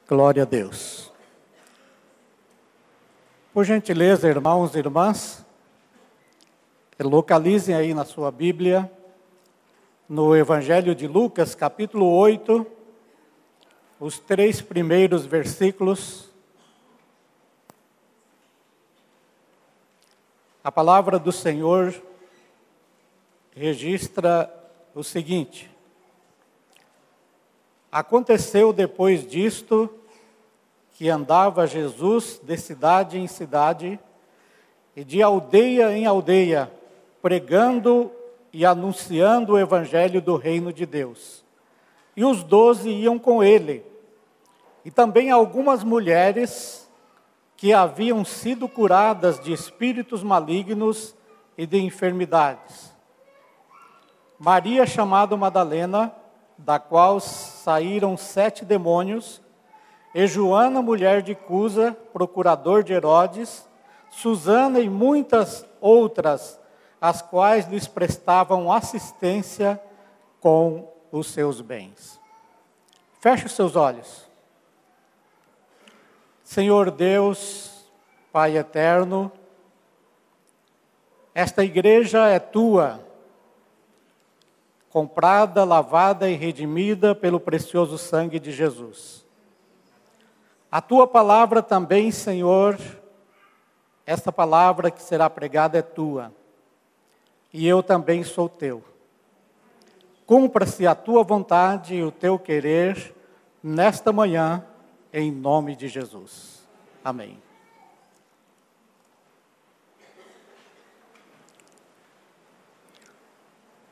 Glória a Deus. Por gentileza, irmãos e irmãs, localizem aí na sua Bíblia, no Evangelho de Lucas, capítulo 8, os 3 primeiros versículos. A palavra do Senhor registra o seguinte: aconteceu depois disto que andava Jesus de cidade em cidade e de aldeia em aldeia, pregando e anunciando o evangelho do reino de Deus. E os 12 iam com ele, e também algumas mulheres que haviam sido curadas de espíritos malignos e de enfermidades. Maria, chamada Madalena, da qual saíram 7 demônios, e Joana, mulher de Cusa, procurador de Herodes, Susana e muitas outras, as quais lhes prestavam assistência com os seus bens. Feche os seus olhos. Senhor Deus, Pai eterno, esta igreja é tua, comprada, lavada e redimida pelo precioso sangue de Jesus. A tua palavra também, Senhor, esta palavra que será pregada é tua, e eu também sou teu. Cumpra-se a tua vontade e o teu querer nesta manhã, em nome de Jesus. Amém.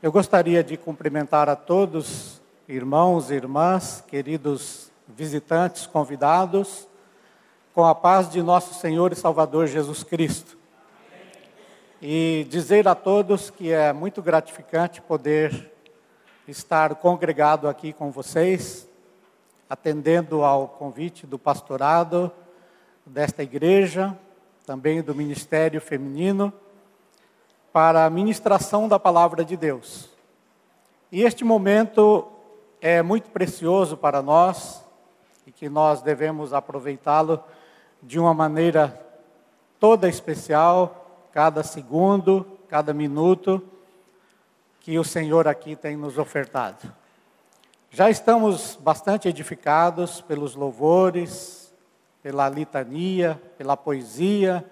Eu gostaria de cumprimentar a todos, irmãos e irmãs, queridos visitantes, convidados, com a paz de nosso Senhor e Salvador Jesus Cristo. E dizer a todos que é muito gratificante poder estar congregado aqui com vocês, atendendo ao convite do pastorado desta igreja, também do Ministério Feminino, para a ministração da Palavra de Deus. E este momento é muito precioso para nós, e que nós devemos aproveitá-lo de uma maneira toda especial, cada segundo, cada minuto, que o Senhor aqui tem nos ofertado. Já estamos bastante edificados pelos louvores, pela litania, pela poesia,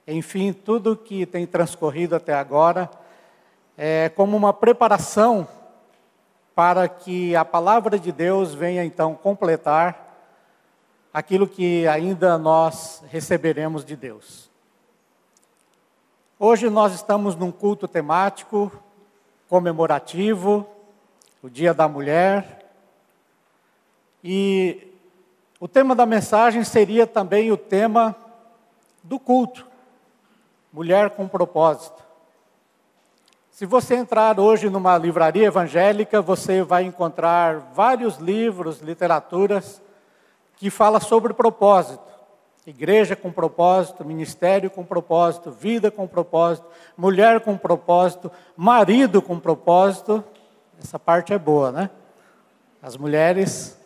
enfim, tudo que tem transcorrido até agora, é como uma preparação para que a palavra de Deus venha então completar aquilo que ainda nós receberemos de Deus. Hoje nós estamos num culto temático, comemorativo, o Dia da Mulher, e o tema da mensagem seria também o tema do culto, mulher com propósito. Se você entrar hoje numa livraria evangélica, você vai encontrar vários livros, literaturas, que falam sobre propósito. Igreja com propósito, ministério com propósito, vida com propósito, mulher com propósito, marido com propósito. Essa parte é boa, né? As mulheres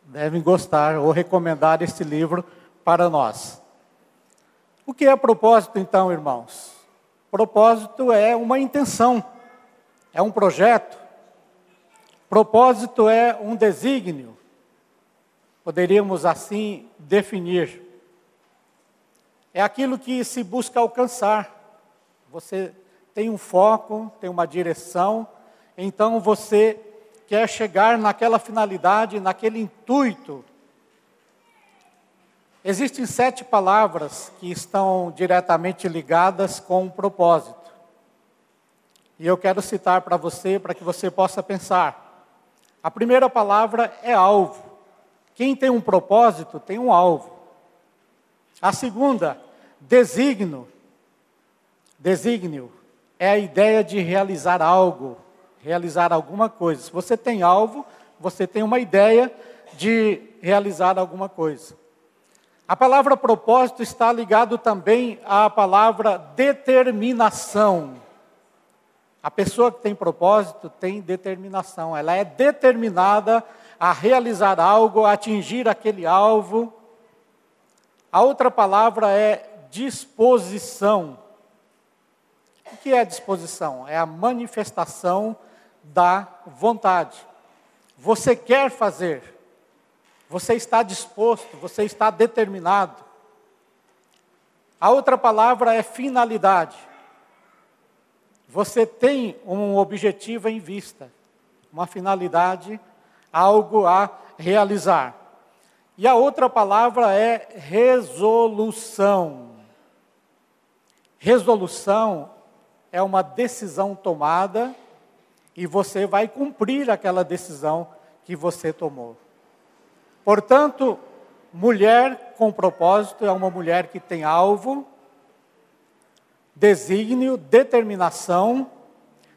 devem gostar ou recomendar este livro para nós. O que é propósito então, irmãos? Propósito é uma intenção, é um projeto. Propósito é um desígnio. Poderíamos assim definir. É aquilo que se busca alcançar. Você tem um foco, tem uma direção, então você quer chegar naquela finalidade, naquele intuito. Existem 7 palavras que estão diretamente ligadas com o propósito. E eu quero citar para que você possa pensar. A primeira palavra é alvo. Quem tem um propósito tem um alvo. A segunda, desígnio. Desígnio é a ideia de realizar algo, realizar alguma coisa. Se você tem alvo, você tem uma ideia de realizar alguma coisa. A palavra propósito está ligado também à palavra determinação. A pessoa que tem propósito tem determinação. Ela é determinada a realizar algo, a atingir aquele alvo. A outra palavra é disposição. O que é disposição? É a manifestação da vontade. Você quer fazer, você está disposto, você está determinado. A outra palavra é finalidade. Você tem um objetivo em vista, uma finalidade, algo a realizar. E a outra palavra é resolução. Resolução é uma decisão tomada e você vai cumprir aquela decisão que você tomou. Portanto, mulher com propósito é uma mulher que tem alvo, desígnio, determinação,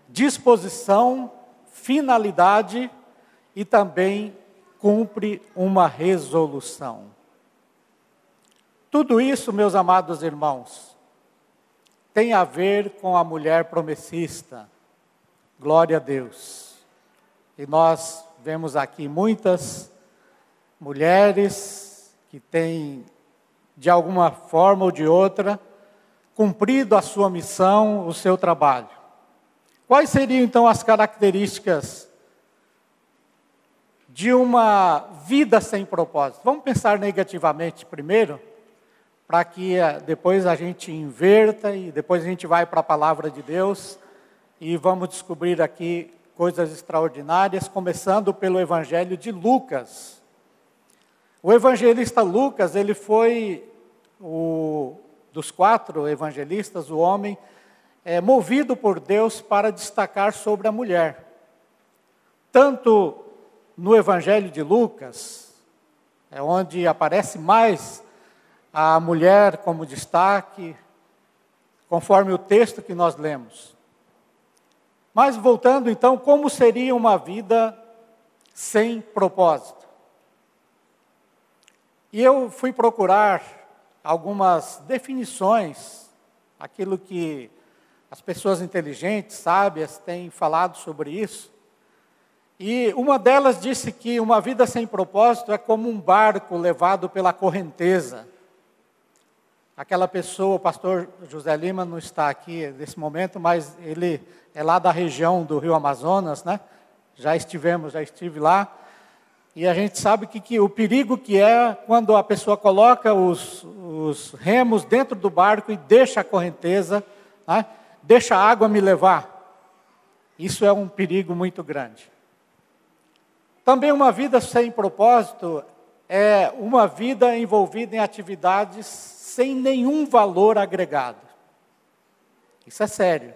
disposição, finalidade e também cumpre uma resolução. Tudo isso, meus amados irmãos, tem a ver com a mulher promessista. Glória a Deus. E nós vemos aqui muitas mulheres que têm, de alguma forma ou de outra, cumprido a sua missão, o seu trabalho. Quais seriam então as características de uma vida sem propósito? Vamos pensar negativamente primeiro, para que depois a gente inverta e depois a gente vai para a palavra de Deus e vamos descobrir aqui coisas extraordinárias, começando pelo Evangelho de Lucas. O evangelista Lucas, ele foi dos 4 evangelistas, o homem movido por Deus para destacar sobre a mulher. Tanto no Evangelho de Lucas, onde aparece mais a mulher como destaque, conforme o texto que nós lemos. Mas voltando então, como seria uma vida sem propósito? E eu fui procurar algumas definições, aquilo que as pessoas inteligentes, sábias, têm falado sobre isso. E uma delas disse que uma vida sem propósito é como um barco levado pela correnteza. Aquela pessoa, o pastor José Lima não está aqui nesse momento, mas ele é lá da região do Rio Amazonas, né? Já estive lá. E a gente sabe que o perigo que é quando a pessoa coloca os remos dentro do barco e deixa a correnteza, né? Deixa a água me levar. Isso é um perigo muito grande. Também uma vida sem propósito é uma vida envolvida em atividades sem nenhum valor agregado. Isso é sério.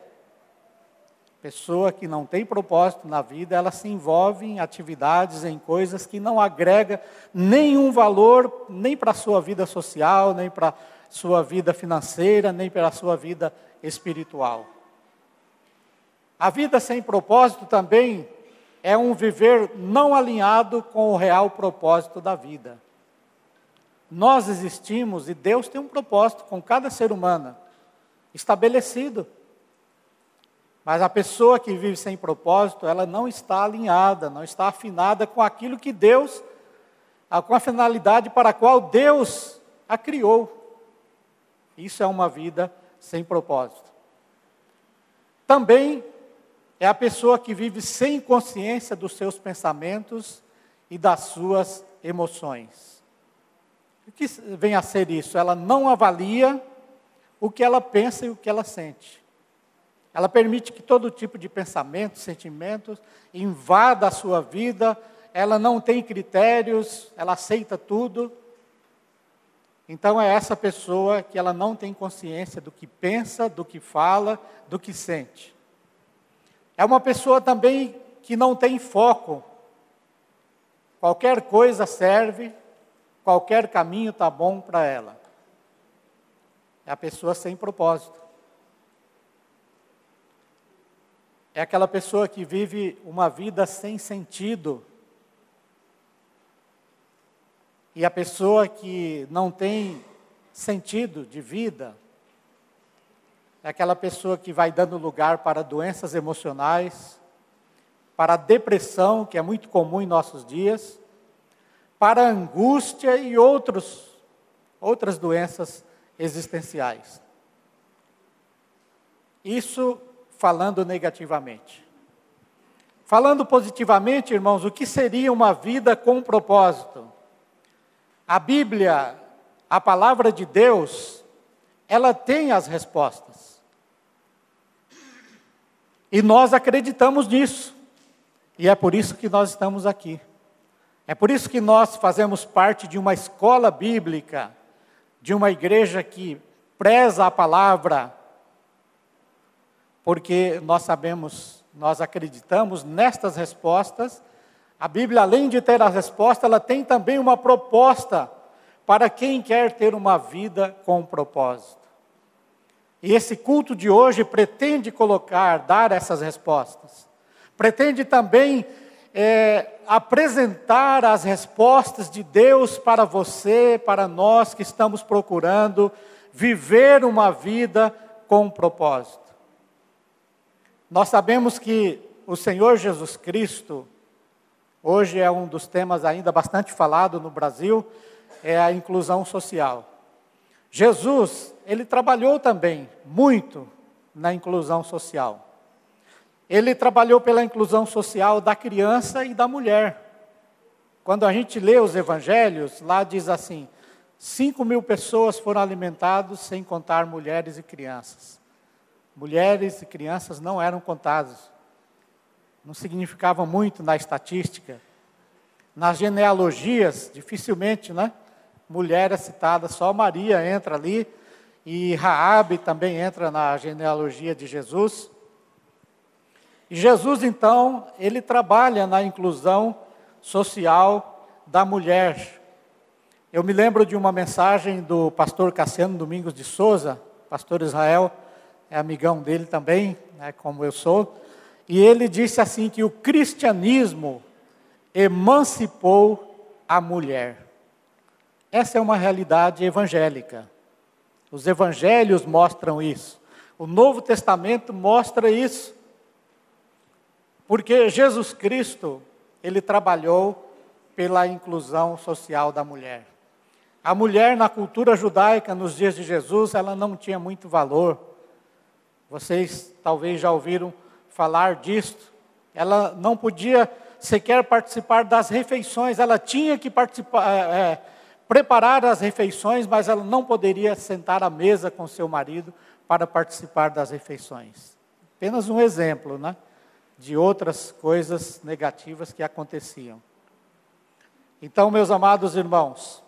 Pessoa que não tem propósito na vida, ela se envolve em atividades, em coisas que não agrega nenhum valor, nem para a sua vida social, nem para a sua vida financeira, nem para a sua vida espiritual. A vida sem propósito também é um viver não alinhado com o real propósito da vida. Nós existimos e Deus tem um propósito com cada ser humano, estabelecido. Mas a pessoa que vive sem propósito, ela não está alinhada, não está afinada com aquilo que Deus, com a finalidade para a qual Deus a criou. Isso é uma vida sem propósito. Também é a pessoa que vive sem consciência dos seus pensamentos e das suas emoções. O que vem a ser isso? Ela não avalia o que ela pensa e o que ela sente. Ela permite que todo tipo de pensamento, sentimentos, invada a sua vida. Ela não tem critérios, ela aceita tudo. Então é essa pessoa que ela não tem consciência do que pensa, do que fala, do que sente. É uma pessoa também que não tem foco. Qualquer coisa serve, qualquer caminho está bom para ela. É a pessoa sem propósito. É aquela pessoa que vive uma vida sem sentido. E a pessoa que não tem sentido de vida é aquela pessoa que vai dando lugar para doenças emocionais, para a depressão, que é muito comum em nossos dias, para a angústia e outras doenças existenciais. Isso falando negativamente. Falando positivamente, irmãos, o que seria uma vida com propósito? A Bíblia, a palavra de Deus, ela tem as respostas. E nós acreditamos nisso. E é por isso que nós estamos aqui. É por isso que nós fazemos parte de uma escola bíblica, de uma igreja que preza a palavra, porque nós sabemos, nós acreditamos nestas respostas. A Bíblia, além de ter a resposta, ela tem também uma proposta para quem quer ter uma vida com propósito. E esse culto de hoje pretende dar essas respostas. Pretende também apresentar as respostas de Deus para você, para nós que estamos procurando viver uma vida com propósito. Nós sabemos que o Senhor Jesus Cristo, hoje é um dos temas ainda bastante falado no Brasil, é a inclusão social. Jesus, ele trabalhou também muito na inclusão social. Ele trabalhou pela inclusão social da criança e da mulher. Quando a gente lê os evangelhos, lá diz assim, 5.000 pessoas foram alimentadas, sem contar mulheres e crianças. Mulheres e crianças não eram contadas. Não significavam muito na estatística. Nas genealogias, dificilmente, né? Mulher é citada, só Maria entra ali, e Raabe também entra na genealogia de Jesus. E Jesus, então, ele trabalha na inclusão social da mulher. Eu me lembro de uma mensagem do pastor Cassiano Domingos de Souza, pastor Israel, é amigão dele também, né, como eu sou, e ele disse assim que o cristianismo emancipou a mulher. Essa é uma realidade evangélica. Os evangelhos mostram isso. O Novo Testamento mostra isso. Porque Jesus Cristo, ele trabalhou pela inclusão social da mulher. A mulher na cultura judaica, nos dias de Jesus, ela não tinha muito valor. Vocês talvez já ouviram falar disto. Ela não podia sequer participar das refeições, ela tinha que preparar as refeições, mas ela não poderia sentar à mesa com seu marido para participar das refeições. Apenas um exemplo, né? De outras coisas negativas que aconteciam. Então, meus amados irmãos,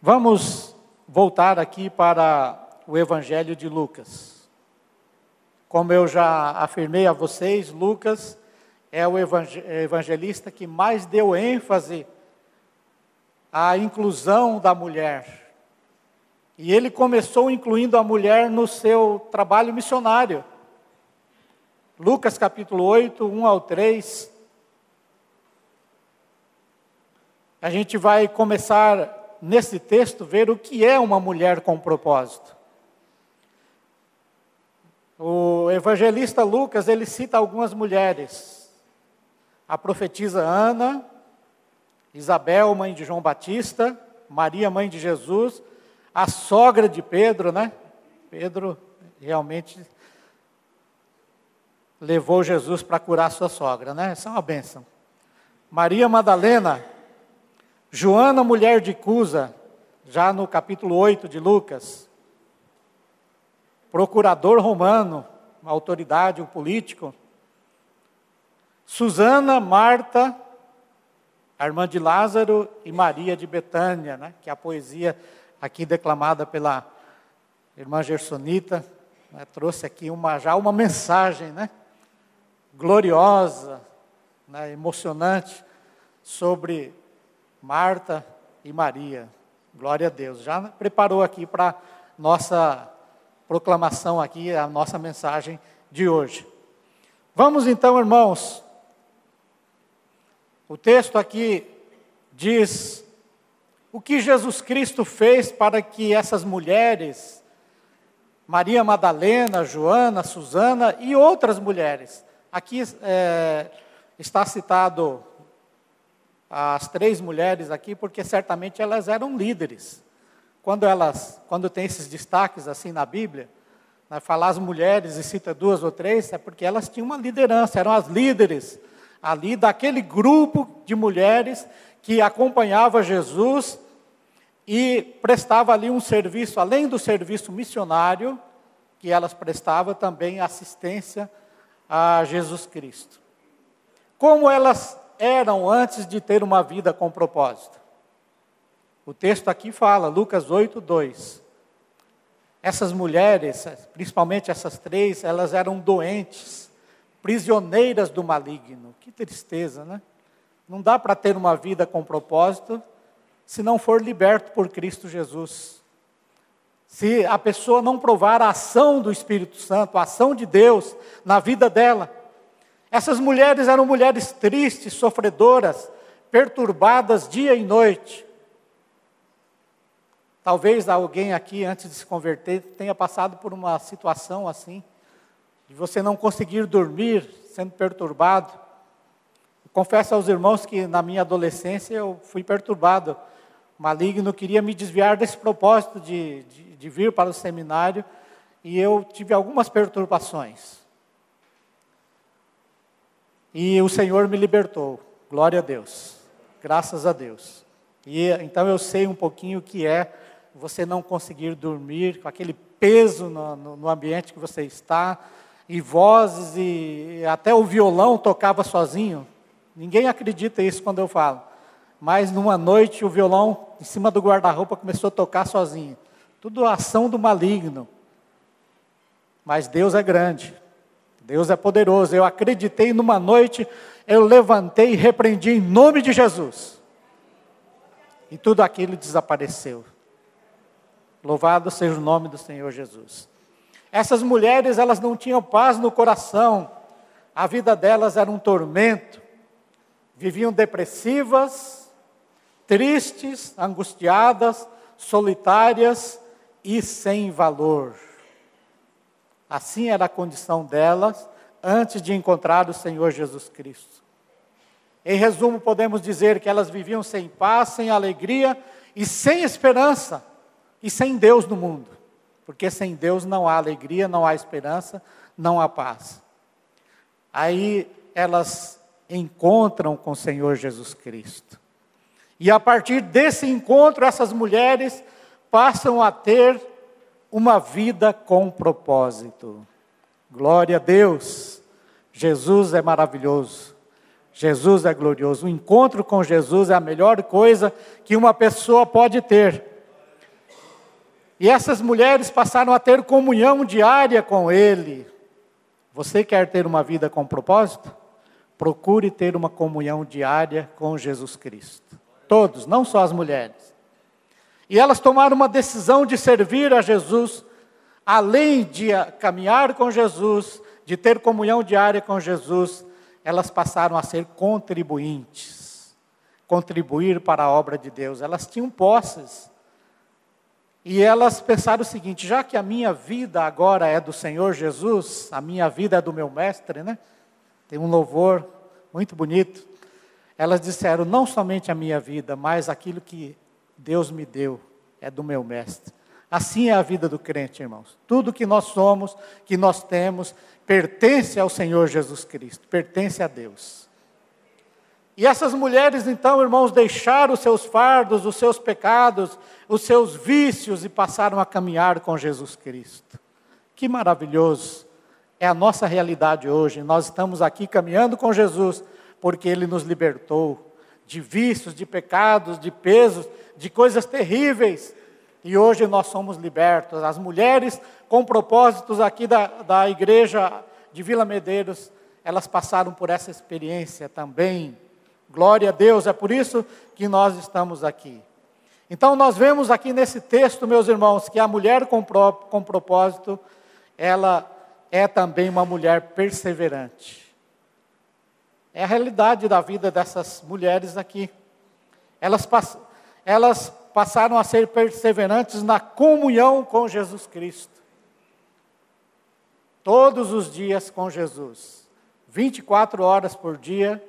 vamos voltar aqui para o Evangelho de Lucas. Como eu já afirmei a vocês, Lucas é o evangelista que mais deu ênfase à inclusão da mulher. E ele começou incluindo a mulher no seu trabalho missionário. Lucas capítulo 8, 1 ao 3. A gente vai começar nesse texto ver o que é uma mulher com propósito. O evangelista Lucas, ele cita algumas mulheres. A profetisa Ana, Isabel, mãe de João Batista, Maria, mãe de Jesus, a sogra de Pedro, né? Pedro realmente levou Jesus para curar sua sogra, né? Essa é uma bênção. Maria Madalena, Joana, mulher de Cusa, já no capítulo 8 de Lucas. Procurador romano, uma autoridade, um político. Susana, Marta, a irmã de Lázaro, e Maria de Betânia, né? Que é a poesia aqui declamada pela irmã Gersonita, né? Trouxe aqui já uma mensagem, né? Gloriosa, né? Emocionante, sobre Marta e Maria. Glória a Deus. Já preparou aqui para nossa proclamação aqui, a nossa mensagem de hoje. Vamos então, irmãos. O texto aqui diz o que Jesus Cristo fez para que essas mulheres Maria Madalena, Joana, Susana e outras mulheres. Aqui está citado as 3 mulheres aqui, porque certamente elas eram líderes. Quando tem esses destaques assim na Bíblia, falar as mulheres e cita 2 ou 3, é porque elas tinham uma liderança, eram as líderes ali daquele grupo de mulheres que acompanhava Jesus e prestava ali um serviço, além do serviço missionário, que elas prestavam também assistência a Jesus Cristo. Como elas eram antes de ter uma vida com propósito? O texto aqui fala, Lucas 8:2. Essas mulheres, principalmente essas 3, elas eram doentes, prisioneiras do maligno. Que tristeza, né? Não dá para ter uma vida com propósito se não for liberto por Cristo Jesus. Se a pessoa não provar a ação do Espírito Santo, a ação de Deus na vida dela. Essas mulheres eram mulheres tristes, sofredoras, perturbadas dia e noite. Talvez alguém aqui, antes de se converter, tenha passado por uma situação assim, de você não conseguir dormir, sendo perturbado. Eu confesso aos irmãos que na minha adolescência eu fui perturbado. O maligno queria me desviar desse propósito de vir para o seminário, e eu tive algumas perturbações. E o Senhor me libertou, glória a Deus, graças a Deus. E então eu sei um pouquinho o que é você não conseguir dormir, com aquele peso no ambiente que você está, e vozes, e até o violão tocava sozinho. Ninguém acredita isso quando eu falo. Mas numa noite o violão em cima do guarda-roupa começou a tocar sozinho. Tudo ação do maligno. Mas Deus é grande. Deus é poderoso. Eu acreditei numa noite, eu levantei e repreendi em nome de Jesus. E tudo aquilo desapareceu. Louvado seja o nome do Senhor Jesus. Essas mulheres, elas não tinham paz no coração. A vida delas era um tormento. Viviam depressivas, tristes, angustiadas, solitárias e sem valor. Assim era a condição delas antes de encontrar o Senhor Jesus Cristo. Em resumo, podemos dizer que elas viviam sem paz, sem alegria e sem esperança. E sem Deus no mundo, porque sem Deus não há alegria, não há esperança, não há paz. Aí elas encontram com o Senhor Jesus Cristo. E a partir desse encontro, essas mulheres passam a ter uma vida com propósito. Glória a Deus! Jesus é maravilhoso. Jesus é glorioso. O encontro com Jesus é a melhor coisa que uma pessoa pode ter. E essas mulheres passaram a ter comunhão diária com Ele. Você quer ter uma vida com propósito? Procure ter uma comunhão diária com Jesus Cristo. Todos, não só as mulheres. E elas tomaram uma decisão de servir a Jesus, além de caminhar com Jesus, de ter comunhão diária com Jesus, elas passaram a ser contribuintes. Contribuir para a obra de Deus. Elas tinham posses. E elas pensaram o seguinte, já que a minha vida agora é do Senhor Jesus, a minha vida é do meu mestre, né? Tem um louvor muito bonito. Elas disseram, não somente a minha vida, mas aquilo que Deus me deu é do meu mestre. Assim é a vida do crente, irmãos. Tudo que nós somos, que nós temos, pertence ao Senhor Jesus Cristo, pertence a Deus. E essas mulheres, então, irmãos, deixaram os seus fardos, os seus pecados, os seus vícios e passaram a caminhar com Jesus Cristo. Que maravilhoso! É a nossa realidade hoje. Nós estamos aqui caminhando com Jesus, porque Ele nos libertou de vícios, de pecados, de pesos, de coisas terríveis. E hoje nós somos libertos. As mulheres com propósitos aqui da igreja de Vila Medeiros, elas passaram por essa experiência também. Glória a Deus, é por isso que nós estamos aqui. Então nós vemos aqui nesse texto, meus irmãos, que a mulher com propósito, ela é também uma mulher perseverante. É a realidade da vida dessas mulheres aqui. Elas passaram a ser perseverantes na comunhão com Jesus Cristo. todos os dias com Jesus, 24 horas por dia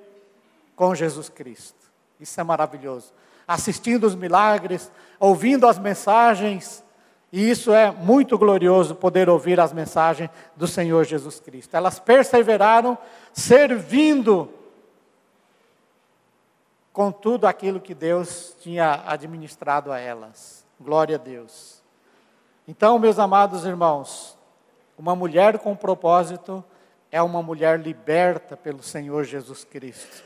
com Jesus Cristo. Isso é maravilhoso. Assistindo os milagres, ouvindo as mensagens, e isso é muito glorioso, poder ouvir as mensagens do Senhor Jesus Cristo. Elas perseveraram servindo com tudo aquilo que Deus tinha administrado a elas. Glória a Deus. Então, meus amados irmãos, uma mulher com propósito é uma mulher liberta pelo Senhor Jesus Cristo.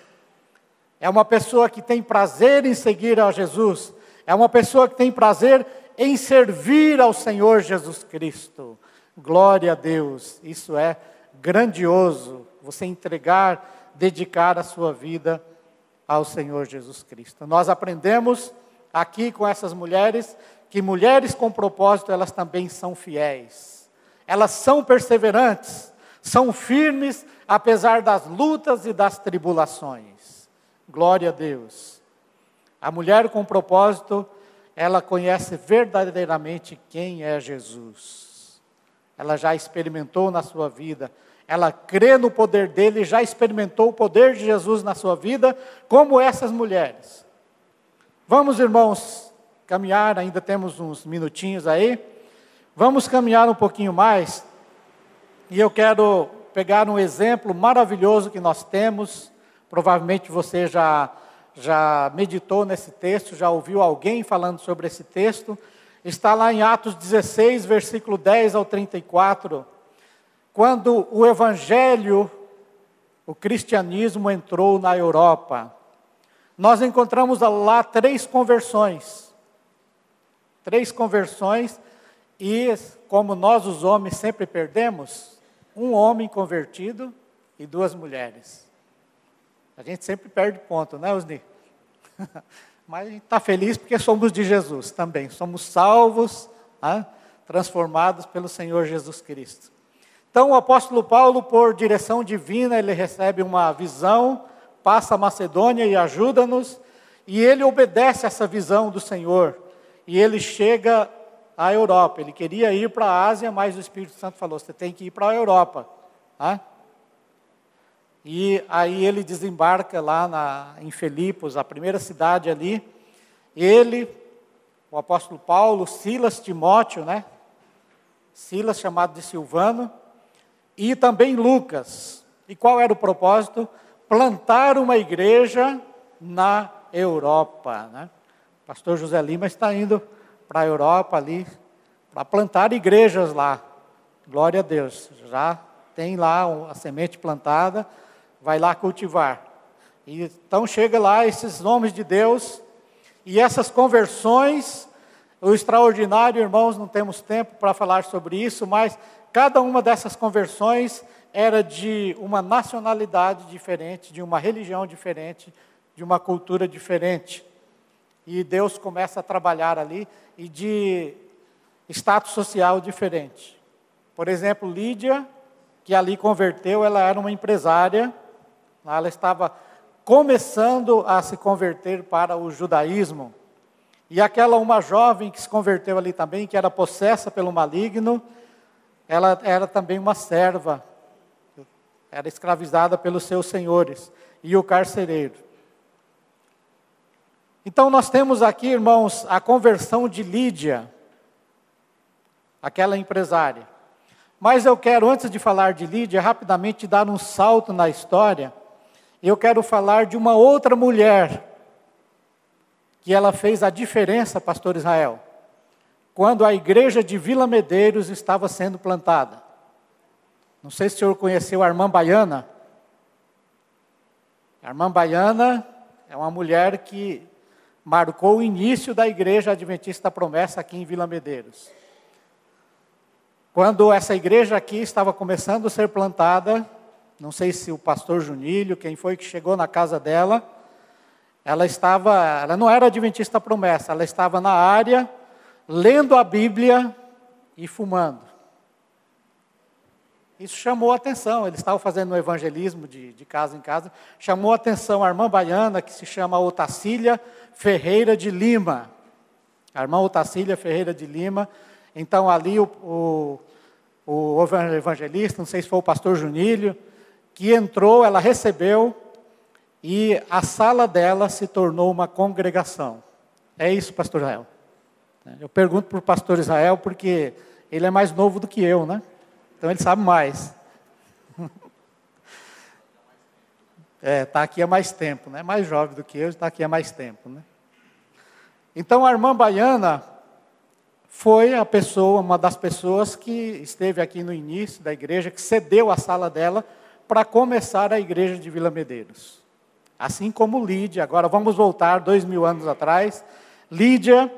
É uma pessoa que tem prazer em seguir a Jesus. É uma pessoa que tem prazer em servir ao Senhor Jesus Cristo. Glória a Deus. Isso é grandioso. Você entregar, dedicar a sua vida ao Senhor Jesus Cristo. Nós aprendemos aqui com essas mulheres que mulheres com propósito, elas também são fiéis. Elas são perseverantes, são firmes, apesar das lutas e das tribulações. Glória a Deus. A mulher com propósito, ela conhece verdadeiramente quem é Jesus. Ela já experimentou na sua vida, ela crê no poder dele, já experimentou o poder de Jesus na sua vida, como essas mulheres. Vamos, irmãos, caminhar, ainda temos uns minutinhos aí. Vamos caminhar um pouquinho mais. E eu quero pegar um exemplo maravilhoso que nós temos. Provavelmente você já meditou nesse texto, já ouviu alguém falando sobre esse texto. Está lá em Atos 16, versículo 10 ao 34. Quando o Evangelho, o cristianismo entrou na Europa, nós encontramos lá 3 conversões. 3 conversões, e como nós os homens sempre perdemos, um homem convertido e 2 mulheres. A gente sempre perde ponto, né, Osni? Mas a gente está feliz porque somos de Jesus também. Somos salvos, transformados pelo Senhor Jesus Cristo. Então o apóstolo Paulo, por direção divina, ele recebe uma visão, passa a Macedônia e ajuda-nos, e ele obedece essa visão do Senhor, e ele chega à Europa. Ele queria ir para a Ásia, mas o Espírito Santo falou, você tem que ir para a Europa. E aí ele desembarca lá em Filipos, a primeira cidade ali. Ele, o apóstolo Paulo, Silas, Timóteo, Silas chamado de Silvano, e também Lucas. E qual era o propósito? Plantar uma igreja na Europa. O pastor José Lima está indo para a Europa ali, para plantar igrejas lá. Glória a Deus. Já tem lá a semente plantada, vai lá cultivar. E então chega lá esses nomes de Deus, e essas conversões, o extraordinário, irmãos, não temos tempo para falar sobre isso, mas cada uma dessas conversões era de uma nacionalidade diferente, de uma religião diferente, de uma cultura diferente. E Deus começa a trabalhar ali, e de status social diferente. Por exemplo, Lídia, que ali converteu, ela era uma empresária, ela estava começando a se converter para o judaísmo. E uma jovem que se converteu ali também, que era possessa pelo maligno, ela era também uma serva, era escravizada pelos seus senhores, e o carcereiro. Então nós temos aqui, irmãos, a conversão de Lídia, aquela empresária. Mas eu quero, antes de falar de Lídia, rapidamente dar um salto na história. Eu quero falar de uma outra mulher, que ela fez a diferença, pastor Israel, quando a igreja de Vila Medeiros estava sendo plantada. Não sei se o senhor conheceu a irmã Baiana. A irmã Baiana é uma mulher que marcou o início da igreja Adventista da Promessa aqui em Vila Medeiros. Quando essa igreja aqui estava começando a ser plantada, não sei se o pastor Junílio, quem foi que chegou na casa dela, ela não era Adventista da Promessa, ela estava na área, lendo a Bíblia e fumando. Isso chamou a atenção, eles estavam fazendo um evangelismo de casa em casa, chamou a atenção a irmã Baiana, que se chama Otacília Ferreira de Lima. A irmã Otacília Ferreira de Lima. Então ali o o evangelista, não sei se foi o pastor Junílio, que entrou, ela recebeu, e a sala dela se tornou uma congregação. É isso, pastor Israel? Eu pergunto para o pastor Israel porque ele é mais novo do que eu, né? Então ele sabe mais. Está aqui há mais tempo, né? Mais jovem do que eu, está aqui há mais tempo, né? Então a irmã Baiana foi uma das pessoas que esteve aqui no início da igreja, que cedeu a sala dela para começar a igreja de Vila Medeiros. Assim como Lídia, agora vamos voltar 2000 anos atrás. Lídia,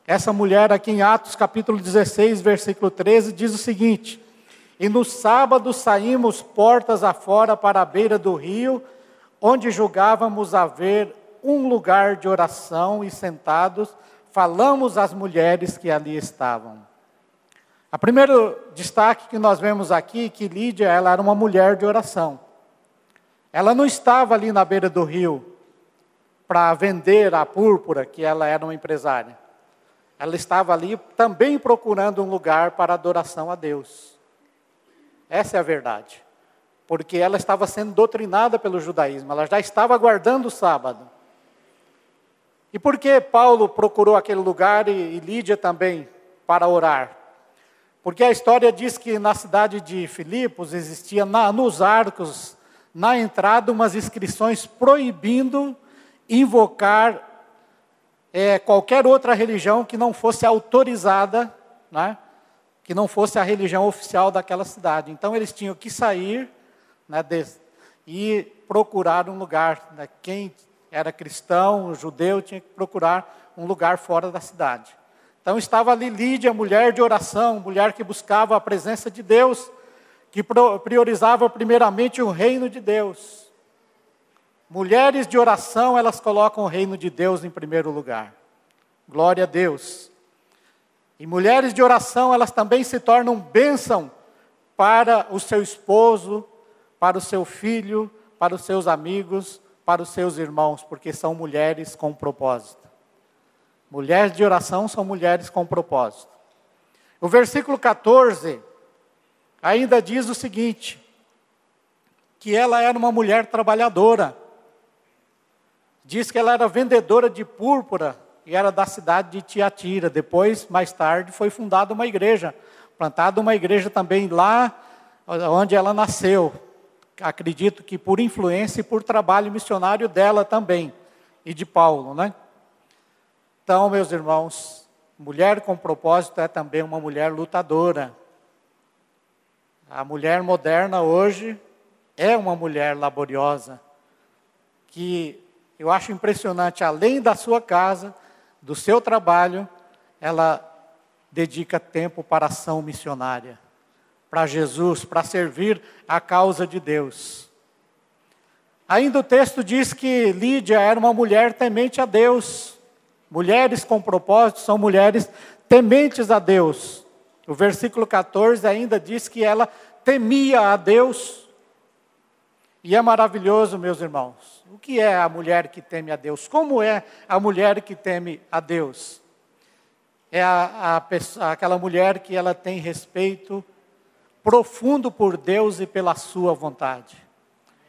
essa mulher aqui em Atos capítulo 16, versículo 13, diz o seguinte: e no sábado saímos portas afora para a beira do rio, onde julgávamos haver um lugar de oração, e sentados, falamos às mulheres que ali estavam. O primeiro destaque que nós vemos aqui, que Lídia, ela era uma mulher de oração. Ela não estava ali na beira do rio para vender a púrpura, que ela era uma empresária. Ela estava ali também procurando um lugar para adoração a Deus. Essa é a verdade. Porque ela estava sendo doutrinada pelo judaísmo, ela já estava guardando o sábado. E por que Paulo procurou aquele lugar e Lídia também para orar? Porque a história diz que na cidade de Filipos existia nos arcos, na entrada, umas inscrições proibindo invocar qualquer outra religião que não fosse autorizada, né? Que não fosse a religião oficial daquela cidade. Então eles tinham que sair, né, e procurar um lugar, né? Quem era cristão, judeu, tinha que procurar um lugar fora da cidade. Então estava ali Lídia, mulher de oração, mulher que buscava a presença de Deus, que priorizava primeiramente o reino de Deus. Mulheres de oração, elas colocam o reino de Deus em primeiro lugar. Glória a Deus. E mulheres de oração, elas também se tornam bênção para o seu esposo, para o seu filho, para os seus amigos, para os seus irmãos, porque são mulheres com propósito. Mulheres de oração são mulheres com propósito. O versículo 14 ainda diz o seguinte, que ela era uma mulher trabalhadora. Diz que ela era vendedora de púrpura e era da cidade de Tiatira. Depois, mais tarde, foi fundada uma igreja, plantada uma igreja também lá onde ela nasceu. Acredito que por influência e por trabalho missionário dela também, e de Paulo, né? Então, meus irmãos, mulher com propósito é também uma mulher lutadora. A mulher moderna hoje é uma mulher laboriosa, que eu acho impressionante, além da sua casa, do seu trabalho, ela dedica tempo para a ação missionária, para Jesus, para servir a causa de Deus. Ainda o texto diz que Lídia era uma mulher temente a Deus. Mulheres com propósito são mulheres tementes a Deus. O versículo 14 ainda diz que ela temia a Deus. E é maravilhoso, meus irmãos. O que é a mulher que teme a Deus? Como é a mulher que teme a Deus? É aquela mulher que ela tem respeito profundo por Deus e pela sua vontade.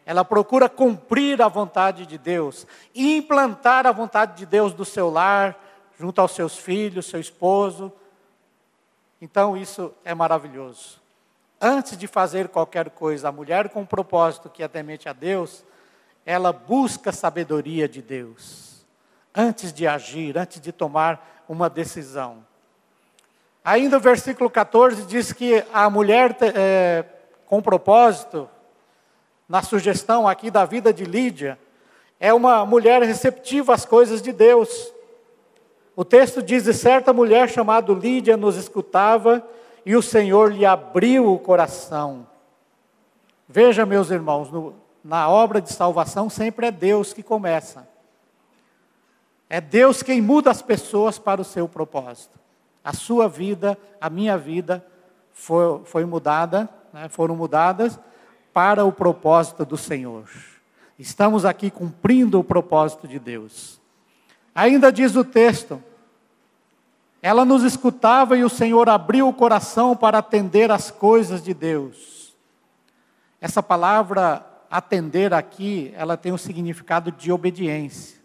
Ela procura cumprir a vontade de Deus e implantar a vontade de Deus do seu lar, junto aos seus filhos, seu esposo. Então isso é maravilhoso. Antes de fazer qualquer coisa, a mulher com propósito que é temente a Deus, ela busca sabedoria de Deus. Antes de agir, antes de tomar uma decisão. Ainda o versículo 14 diz que a mulher com propósito, na sugestão aqui da vida de Lídia, é uma mulher receptiva às coisas de Deus. O texto diz, de certa mulher chamada Lídia nos escutava e o Senhor lhe abriu o coração. Veja, meus irmãos, na obra de salvação sempre é Deus que começa. É Deus quem muda as pessoas para o seu propósito. A sua vida, a minha vida foi mudada, né, foram mudadas para o propósito do Senhor. Estamos aqui cumprindo o propósito de Deus. Ainda diz o texto Ela nos escutava e o Senhor abriu o coração para atender às coisas de Deus. Essa palavra atender aqui, ela tem um significado de obediência.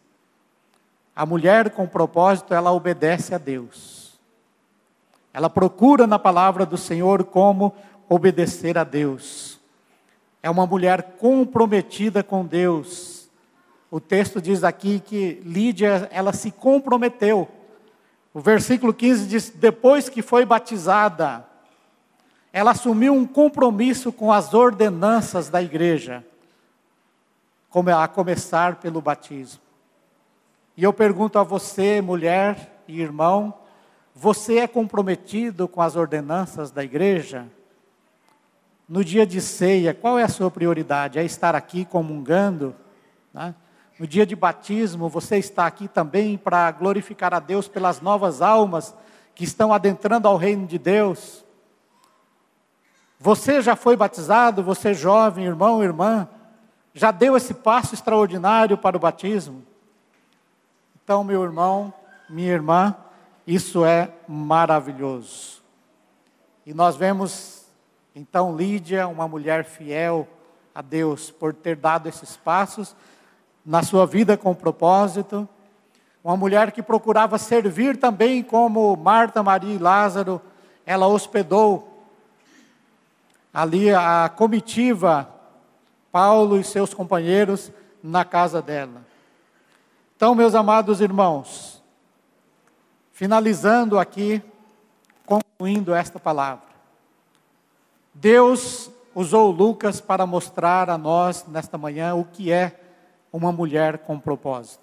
A mulher com propósito, ela obedece a Deus. Ela procura na palavra do Senhor como obedecer a Deus. É uma mulher comprometida com Deus. O texto diz aqui que Lídia, ela se comprometeu. O versículo 15 diz, depois que foi batizada, ela assumiu um compromisso com as ordenanças da igreja, a começar pelo batismo. E eu pergunto a você, mulher e irmão, você é comprometido com as ordenanças da igreja? No dia de ceia, qual é a sua prioridade? É estar aqui comungando, né? No dia de batismo, você está aqui também para glorificar a Deus pelas novas almas que estão adentrando ao reino de Deus. Você já foi batizado, você jovem, irmão, irmã, já deu esse passo extraordinário para o batismo? Então, meu irmão, minha irmã, isso é maravilhoso. E nós vemos, então, Lídia, uma mulher fiel a Deus, por ter dado esses passos na sua vida com propósito. Uma mulher que procurava servir também como Marta, Maria e Lázaro. Ela hospedou ali a comitiva, Paulo e seus companheiros, na casa dela. Então, meus amados irmãos, finalizando aqui, concluindo esta palavra. Deus usou Lucas para mostrar a nós, nesta manhã, o que é uma mulher com propósito.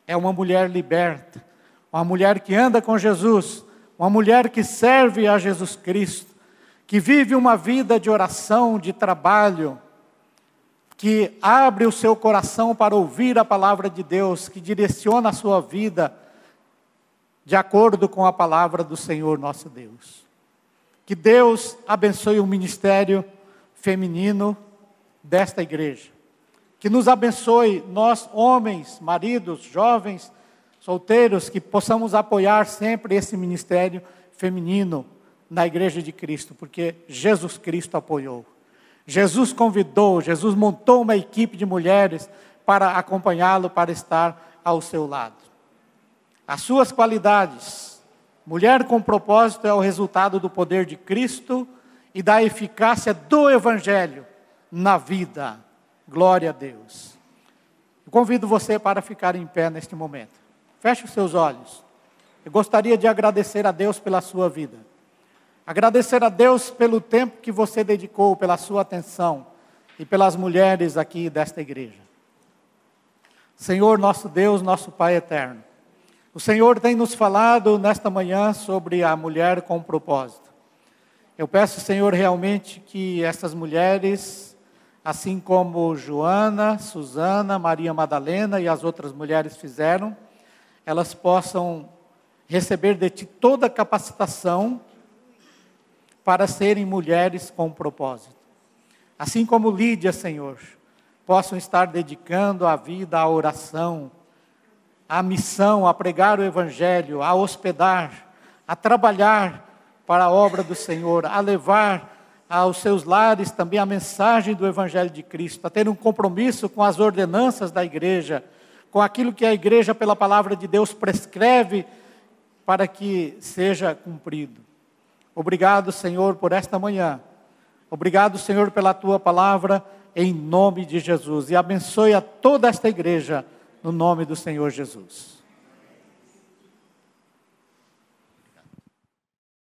É uma mulher liberta, uma mulher que anda com Jesus, uma mulher que serve a Jesus Cristo, que vive uma vida de oração, de trabalho, que abre o seu coração para ouvir a palavra de Deus, que direciona a sua vida de acordo com a palavra do Senhor nosso Deus. Que Deus abençoe o ministério feminino desta igreja. Que nos abençoe, nós homens, maridos, jovens, solteiros, que possamos apoiar sempre esse ministério feminino na igreja de Cristo, porque Jesus Cristo apoiou. Jesus convidou, Jesus montou uma equipe de mulheres para acompanhá-lo, para estar ao seu lado. As suas qualidades, mulher com propósito, é o resultado do poder de Cristo e da eficácia do Evangelho na vida. Glória a Deus. Eu convido você para ficar em pé neste momento. Feche os seus olhos. Eu gostaria de agradecer a Deus pela sua vida. Agradecer a Deus pelo tempo que você dedicou, pela sua atenção e pelas mulheres aqui desta igreja. Senhor, nosso Deus, nosso Pai eterno, o Senhor tem nos falado nesta manhã sobre a mulher com propósito. Eu peço, Senhor, realmente que essas mulheres, assim como Joana, Susana, Maria Madalena e as outras mulheres fizeram, elas possam receber de Ti toda a capacitação para serem mulheres com propósito. Assim como Lídia, Senhor, possam estar dedicando a vida à oração, à missão, a pregar o Evangelho, a hospedar, a trabalhar para a obra do Senhor, a levar aos seus lares também a mensagem do Evangelho de Cristo, a ter um compromisso com as ordenanças da igreja, com aquilo que a igreja, pela palavra de Deus, prescreve para que seja cumprido. Obrigado, Senhor, por esta manhã. Obrigado, Senhor, pela Tua palavra, em nome de Jesus. E abençoe a toda esta igreja, no nome do Senhor Jesus.